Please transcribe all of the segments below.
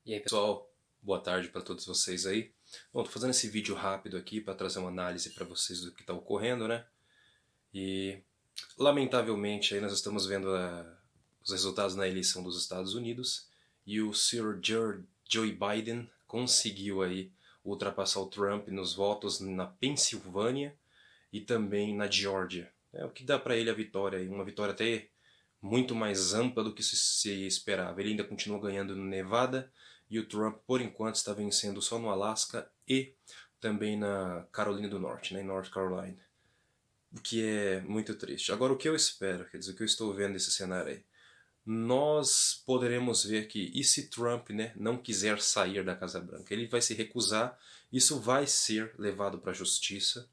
E aí, pessoal, boa tarde para todos vocês aí. Bom, tô fazendo esse vídeo rápido aqui para trazer uma análise para vocês do que está ocorrendo, né? E lamentavelmente aí nós estamos vendo os resultados na eleição dos Estados Unidos e o Sr. Joe Biden conseguiu aí ultrapassar o Trump nos votos na Pensilvânia e também na Geórgia. É o que dá para ele a vitória, uma vitória até muito mais ampla do que se esperava. Ele ainda continua ganhando no Nevada e o Trump, por enquanto, está vencendo só no Alasca e também na Carolina do Norte, né, em North Carolina, o que é muito triste. Agora, o que eu espero, quer dizer, o que eu estou vendo nesse cenário aí, nós poderemos ver que, e se Trump, né, não quiser sair da Casa Branca, ele vai se recusar, isso vai ser levado para a justiça,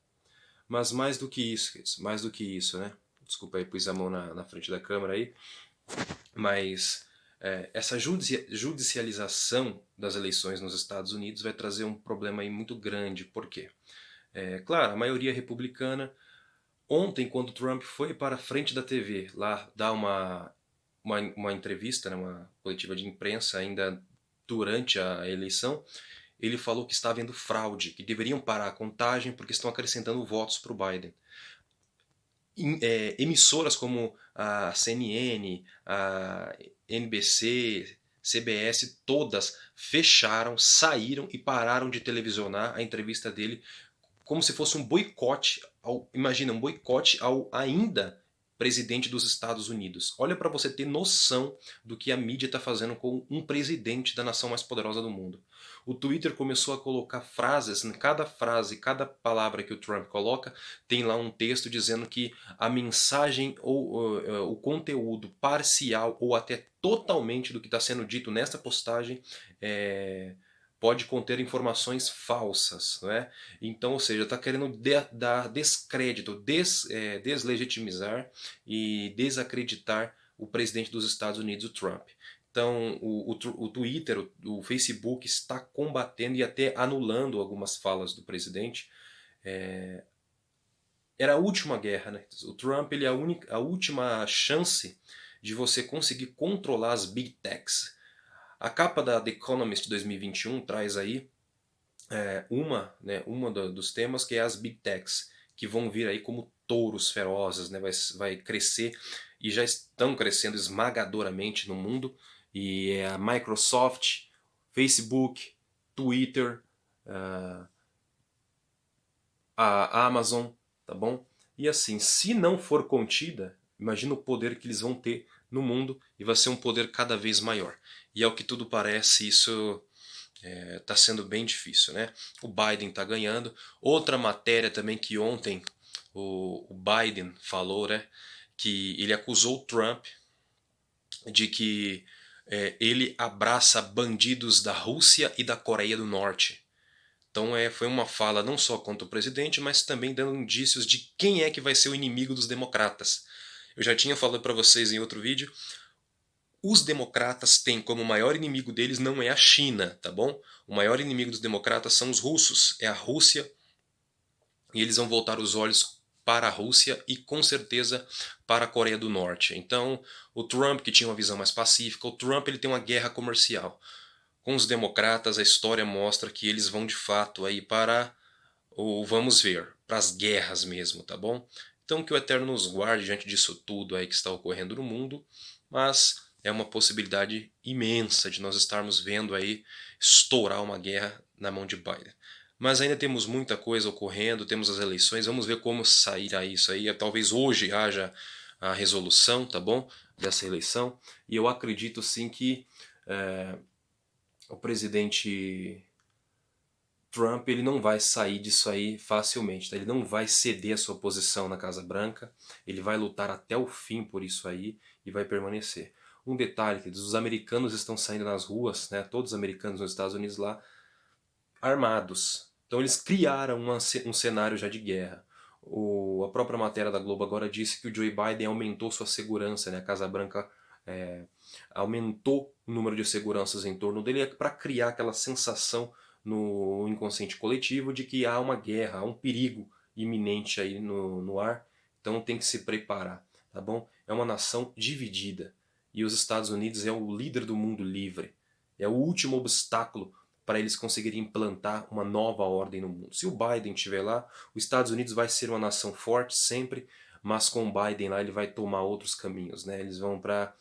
mas mais do que isso, mais do que isso, né? Desculpa aí, pus a mão na frente da câmera aí, mas essa judicialização das eleições nos Estados Unidos vai trazer um problema aí muito grande. Por quê? Claro, a maioria é republicana. Ontem, quando Trump foi para a frente da TV lá dar uma entrevista, né, uma coletiva de imprensa ainda durante a eleição, ele falou que está havendo fraude, que deveriam parar a contagem porque estão acrescentando votos para o Biden. Emissoras como a CNN, a NBC, CBS, todas fecharam, saíram e pararam de televisionar a entrevista dele como se fosse um boicote, imagina, um boicote ao ainda presidente dos Estados Unidos. Olha para você ter noção do que a mídia está fazendo com um presidente da nação mais poderosa do mundo. O Twitter começou a colocar frases, em cada frase, cada palavra que o Trump coloca, tem lá um texto dizendo que a mensagem ou o conteúdo parcial ou até totalmente do que está sendo dito nesta postagem pode conter informações falsas, não é? Então, ou seja, está querendo dar descrédito, deslegitimizar e desacreditar o presidente dos Estados Unidos, o Trump. Então, o Twitter, o Facebook está combatendo e até anulando algumas falas do presidente. Era a última guerra, né? O Trump ele é a última chance de você conseguir controlar as big techs. A capa da The Economist de 2021 traz aí uma dos temas que é as big techs, que vão vir aí como touros ferozes, né? Vai crescer e já estão crescendo esmagadoramente no mundo. E é a Microsoft, Facebook, Twitter, a Amazon, tá bom? E assim, se não for contida, imagina o poder que eles vão ter no mundo e vai ser um poder cada vez maior. E ao que tudo parece, isso está sendo bem difícil, né? O Biden está ganhando. Outra matéria também que ontem o Biden falou, né? Que ele acusou o Trump de que ele abraça bandidos da Rússia e da Coreia do Norte. Então foi uma fala não só contra o presidente, mas também dando indícios de quem é que vai ser o inimigo dos democratas. Eu já tinha falado para vocês em outro vídeo, os democratas têm como maior inimigo deles não é a China, tá bom? O maior inimigo dos democratas são os russos, é a Rússia, e eles vão voltar os olhos para a Rússia e com certeza para a Coreia do Norte. Então, o Trump, que tinha uma visão mais pacífica, o Trump ele tem uma guerra comercial. Com os democratas, a história mostra que eles vão de fato aí para, ou vamos ver, para as guerras mesmo, tá bom? Então que o Eterno nos guarde diante disso tudo aí que está ocorrendo no mundo, mas é uma possibilidade imensa de nós estarmos vendo aí estourar uma guerra na mão de Biden. Mas ainda temos muita coisa ocorrendo, temos as eleições, vamos ver como sairá isso aí. Talvez hoje haja a resolução, tá bom? Dessa eleição. E eu acredito sim que o presidente Trump ele não vai sair disso aí facilmente, tá? Ele não vai ceder a sua posição na Casa Branca, ele vai lutar até o fim por isso aí e vai permanecer. Um detalhe, que os americanos estão saindo nas ruas, né, todos os americanos nos Estados Unidos lá, armados. Então eles criaram um cenário já de guerra. A própria matéria da Globo agora disse que o Joe Biden aumentou sua segurança, né? A Casa Branca aumentou o número de seguranças em torno dele para criar aquela sensação no inconsciente coletivo de que há uma guerra, há um perigo iminente aí no ar, então tem que se preparar, tá bom? É uma nação dividida e os Estados Unidos é o líder do mundo livre. É o último obstáculo para eles conseguirem implantar uma nova ordem no mundo. Se o Biden estiver lá, os Estados Unidos vai ser uma nação forte sempre, mas com o Biden lá ele vai tomar outros caminhos, né? Eles vão para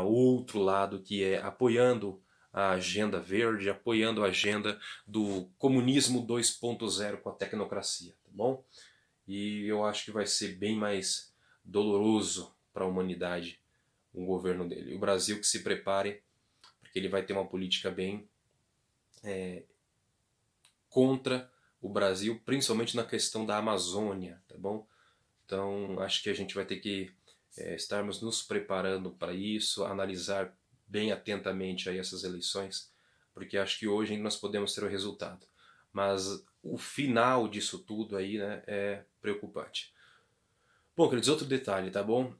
outro lado, que é apoiando a agenda verde, apoiando a agenda do comunismo 2.0 com a tecnocracia, tá bom? E eu acho que vai ser bem mais doloroso para a humanidade o governo dele. O Brasil que se prepare, porque ele vai ter uma política bem contra o Brasil, principalmente na questão da Amazônia, tá bom? Então acho que a gente vai ter que estarmos nos preparando para isso, analisar bem atentamente aí essas eleições, porque acho que hoje ainda nós podemos ter o resultado. Mas o final disso tudo aí, né, é preocupante. Bom, queridos, outro detalhe, tá bom?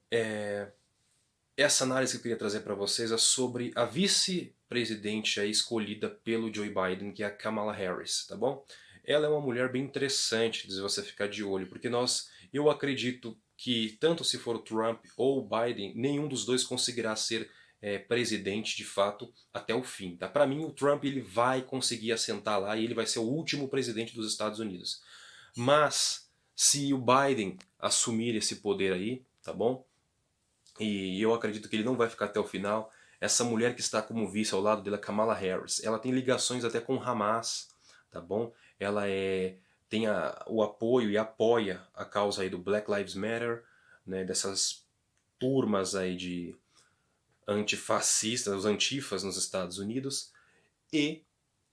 Essa análise que eu queria trazer para vocês é sobre a vice-presidente aí escolhida pelo Joe Biden, que é a Kamala Harris, tá bom? Ela é uma mulher bem interessante de você ficar de olho, porque eu acredito que tanto se for o Trump ou o Biden, nenhum dos dois conseguirá ser presidente de fato até o fim. Tá? Para mim, o Trump ele vai conseguir assentar lá e ele vai ser o último presidente dos Estados Unidos. Mas se o Biden assumir esse poder aí, tá bom? E eu acredito que ele não vai ficar até o final. Essa mulher que está como vice ao lado dele, a Kamala Harris, ela tem ligações até com o Hamas, tá bom? Ela tem o apoio e apoia a causa aí do Black Lives Matter, né, dessas turmas aí de antifascistas, os antifas nos Estados Unidos. E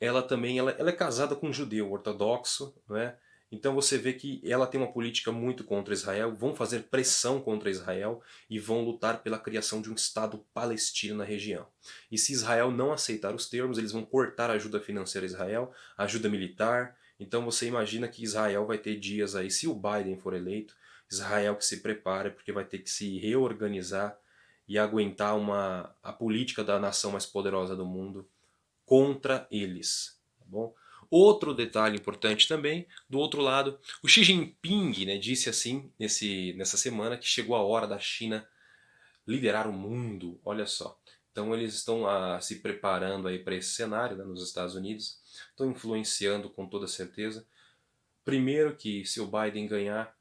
ela também ela é casada com um judeu ortodoxo, né? Então você vê que ela tem uma política muito contra Israel, vão fazer pressão contra Israel e vão lutar pela criação de um Estado palestino na região. E se Israel não aceitar os termos, eles vão cortar a ajuda financeira a Israel, a ajuda militar. Então você imagina que Israel vai ter dias aí, se o Biden for eleito, Israel que se prepara porque vai ter que se reorganizar e aguentar a política da nação mais poderosa do mundo contra eles. Tá bom? Outro detalhe importante também, do outro lado, o Xi Jinping, né, disse assim nessa semana que chegou a hora da China liderar o mundo. Olha só. Então eles estão se preparando aí para esse cenário, né, nos Estados Unidos, estão influenciando com toda certeza. Primeiro que se o Biden ganhar,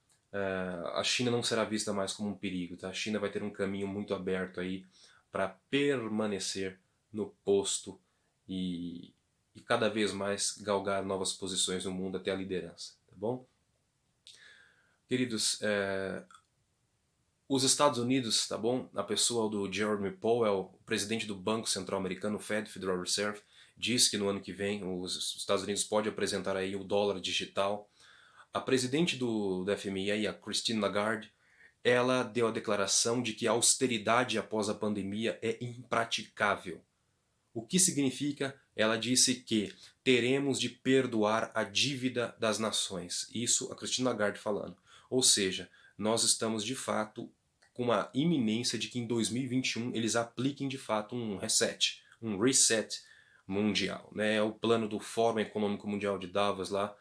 a China não será vista mais como um perigo. Tá? A China vai ter um caminho muito aberto aí para permanecer no posto e, e cada vez mais galgar novas posições no mundo até a liderança, tá bom? Queridos, os Estados Unidos, tá bom? A pessoa do Jeremy Powell, o presidente do Banco Central Americano, Fed, Federal Reserve, diz que no ano que vem os Estados Unidos pode apresentar aí o dólar digital. A presidente do FMI, a Christine Lagarde, ela deu a declaração de que a austeridade após a pandemia é impraticável. O que significa? Ela disse que teremos de perdoar a dívida das nações. Isso a Christine Lagarde falando. Ou seja, nós estamos de fato com uma iminência de que em 2021 eles apliquem de fato um reset mundial. Né? É o plano do Fórum Econômico Mundial de Davos lá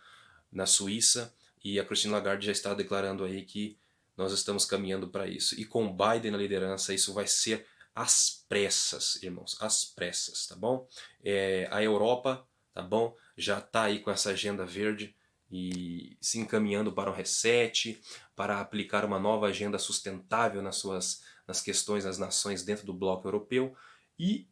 na Suíça e a Christine Lagarde já está declarando aí que nós estamos caminhando para isso. E com Biden na liderança isso vai ser às pressas, irmãos, às pressas, tá bom? A Europa, tá bom? Já está aí com essa agenda verde e se encaminhando para um reset, para aplicar uma nova agenda sustentável nas questões das nações dentro do bloco europeu e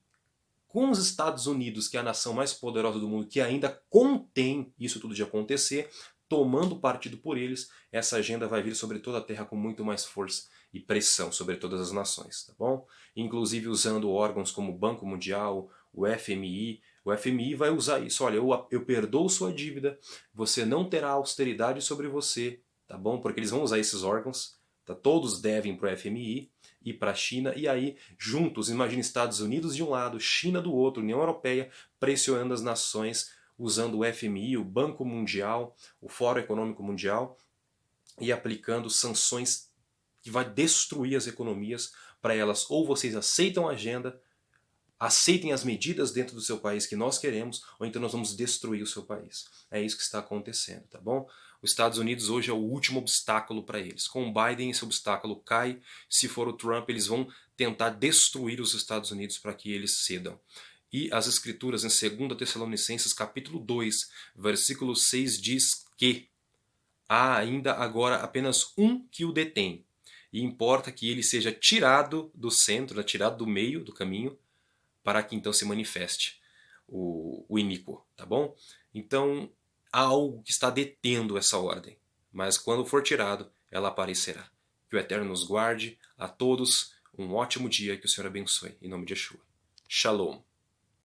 com os Estados Unidos, que é a nação mais poderosa do mundo, que ainda contém isso tudo de acontecer, tomando partido por eles, essa agenda vai vir sobre toda a Terra com muito mais força e pressão sobre todas as nações, tá bom? Inclusive usando órgãos como o Banco Mundial, o FMI. O FMI vai usar isso. Olha, eu perdoo sua dívida, você não terá austeridade sobre você, tá bom? Porque eles vão usar esses órgãos, tá? Todos devem para o FMI e para a China, e aí, juntos, imagine Estados Unidos de um lado, China do outro, União Europeia, pressionando as nações, usando o FMI, o Banco Mundial, o Fórum Econômico Mundial, e aplicando sanções que vai destruir as economias para elas. Ou vocês aceitam a agenda, aceitem as medidas dentro do seu país que nós queremos, ou então nós vamos destruir o seu país. É isso que está acontecendo, tá bom? Os Estados Unidos hoje é o último obstáculo para eles. Com o Biden esse obstáculo cai. Se for o Trump, eles vão tentar destruir os Estados Unidos para que eles cedam. E as Escrituras em 2 Tessalonicenses capítulo 2, versículo 6 diz que há ainda agora apenas um que o detém. E importa que ele seja tirado do centro, né, tirado do meio do caminho, para que então se manifeste o iníquo, tá bom? Então há algo que está detendo essa ordem, mas quando for tirado, ela aparecerá. Que o Eterno nos guarde, a todos um ótimo dia, que o Senhor abençoe. Em nome de Yeshua. Shalom.